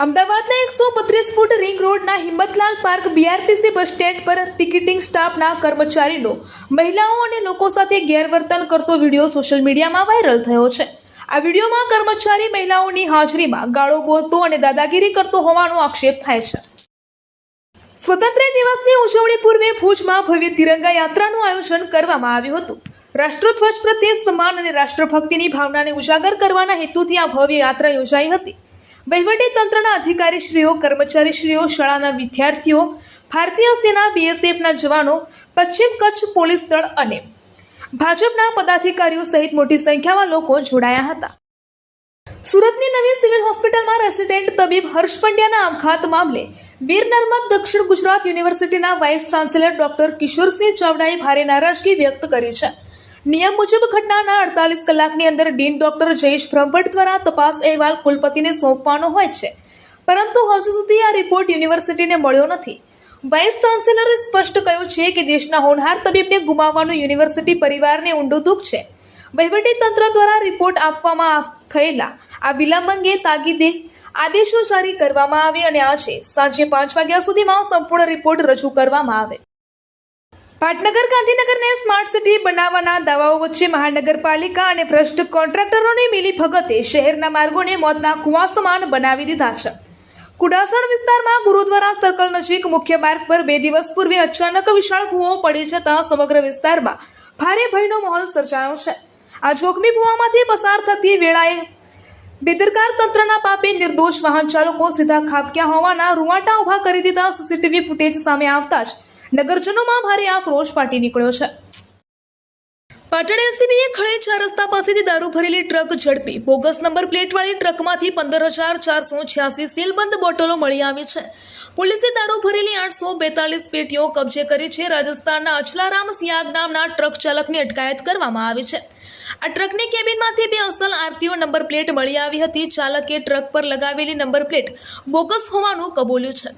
અમદાવાદના 132 foot ring રોડના Himmatlal park બીઆરટીસી bus stand પર ટિકિટિંગ સ્ટાફના કર્મચારીનો મહિલાઓ અને લોકો સાથે ગેરવર્તન કરતો વિડીયો સોશિયલ મીડિયામાં વાયરલ થયો છે। આ વિડીયોમાં કર્મચારી મહિલાઓની હાજરીમાં ગાળો બોલતો અને દાદાગીરી કરતો હોવાનો આક્ષેપ થાય છે। સ્વતંત્રતા દિવસની ઉજવણી પૂર્વે ભુજમાં ભવ્ય તિરંગા યાત્રાનું આયોજન કરવામાં આવ્યું હતું। રાષ્ટ્રધ્વજ પ્રત્યે સન્માન અને રાષ્ટ્રભક્તિની ભાવનાને ઉજાગર કરવાના હેતુથી આ ભવ્ય યાત્રા યોજાઈ હતી। વહીવટી તંત્રના અધિકારીશ્રીઓ, કર્મચારીશ્રીઓ, શાળાના વિદ્યાર્થીઓ, ભારતીય સેના, બીએસએફના જવાનો, પશ્ચિમ કચ્છ પોલીસ દળ અને ભાજપના પદાધિકારીઓ સહિત મોટી સંખ્યામાં લોકો જોડાયા હતા। સુરતની નવી સિવિલ હોસ્પિટલમાં રેસિડેન્ટ તબીબ હર્ષ પંડ્યાના આપઘાત મામલે વીર નર્મદ દક્ષિણ ગુજરાત યુનિવર્સિટીના વાઇસ ચાન્સેલર ડોક્ટર કિશોરસિંહ ચાવડાએ ભારે નારાજગી વ્યક્ત કરી છે। નિયમ મુજબ ઘટનાના 48 કલાકની અંદર ડીન ડોક્ટર જયેશ બ્રહ્મભટ્ટ દ્વારા તપાસ અહેવાલ કુલપતિને સોંપવાનો હોય છે, પરંતુ હજુ સુધી આ રિપોર્ટ યુનિવર્સિટીને મળ્યો નથી। વાઇસ ચાન્સેલરે સ્પષ્ટ કહ્યું છે કે દેશના હોનહાર તબીબને ગુમાવવાનું યુનિવર્સિટી પરિવારને ઊંડું દુઃખ છે। વહીવટી તંત્ર દ્વારા રિપોર્ટ આપવામાં થયેલા આ વિલંબ અંગે તાકીદે આદેશો જારી કરવામાં આવે અને આજે સાંજે 5 વાગ્યા સુધીમાં સંપૂર્ણ રિપોર્ટ રજૂ કરવામાં આવે। પાટનગર ગાંધીનગરને સ્માર્ટ સિટી બનાવવાના દાવાઓ વચ્ચે મહાનગરપાલિકા અને ભ્રષ્ટ કોન્ટ્રાક્ટરોની મિલીભગતે શહેરના માર્ગોને મોતના કુવા સમાન બનાવી દીધા છે। કુડાસણ વિસ્તારમાં ગુરુદ્વારા સર્કલ નજીક મુખ્ય માર્ગ પર 2 દિવસ પૂર્વે અચાનક વિશાળ ભૂવો પડી જતા સમગ્ર વિસ્તારમાં ભારે ભયનો માહોલ સર્જાયો છે। આ જોખમી ભૂવામાંથી પસાર થતી વેળાએ બેદરકાર તંત્રના પાપે નિર્દોષ વાહન ચાલકો સીધા ખાબક્યા હોવાના રૂવાટા ઉભા કરી દીધા સીસીટીવી ફૂટેજ સામે આવતા જ નગરજનોમાં ભારે આક્રોશ ફાટી નીકળ્યો છે। પાટણ એલસીબીએ ખળે 4 રસ્તા પાસેથી દારૂ ભરેલી ટ્રક ઝડપી। બોગસ નંબર પ્લેટવાળી ટ્રકમાંથી 15,486 સીલબંધ બોટલો મળી આવી છે। પોલીસે દારૂ ભરેલી 842 પેટીઓ કબજે કરી છે। રાજસ્થાનના અચલારામ સિયાગ નામના ટ્રક ચાલકની અટકાયત કરવામાં આવી છે। આ ટ્રકની કેબિનમાંથી 2 અસલ આરટીઓ નંબર પ્લેટ મળી આવી હતી। ચાલકે ટ્રક પર લગાવેલી નંબર પ્લેટ બોગસ હોવાનું કબૂલ્યું છે।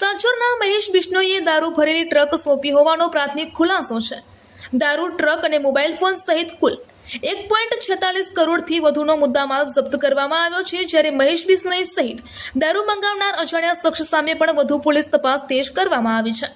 સાંચોરના મહેશ બિશ્નોઈએ દારૂ ભરેલી ટ્રક સોંપી હોવાનો પ્રાથમિક ખુલાસો છે। દારૂ, ટ્રક અને મોબાઈલ ફોન સહિત કુલ 1.46 કરોડથી વધુનો મુદ્દામાલ જપ્ત કરવામાં આવ્યો છે। જ્યારે મહેશ બિશ્નોઈ સહિત દારૂ મંગાવનાર અજાણ્યા શખ્સ સામે પણ વધુ પોલીસ તપાસ તેજ કરવામાં આવી છે।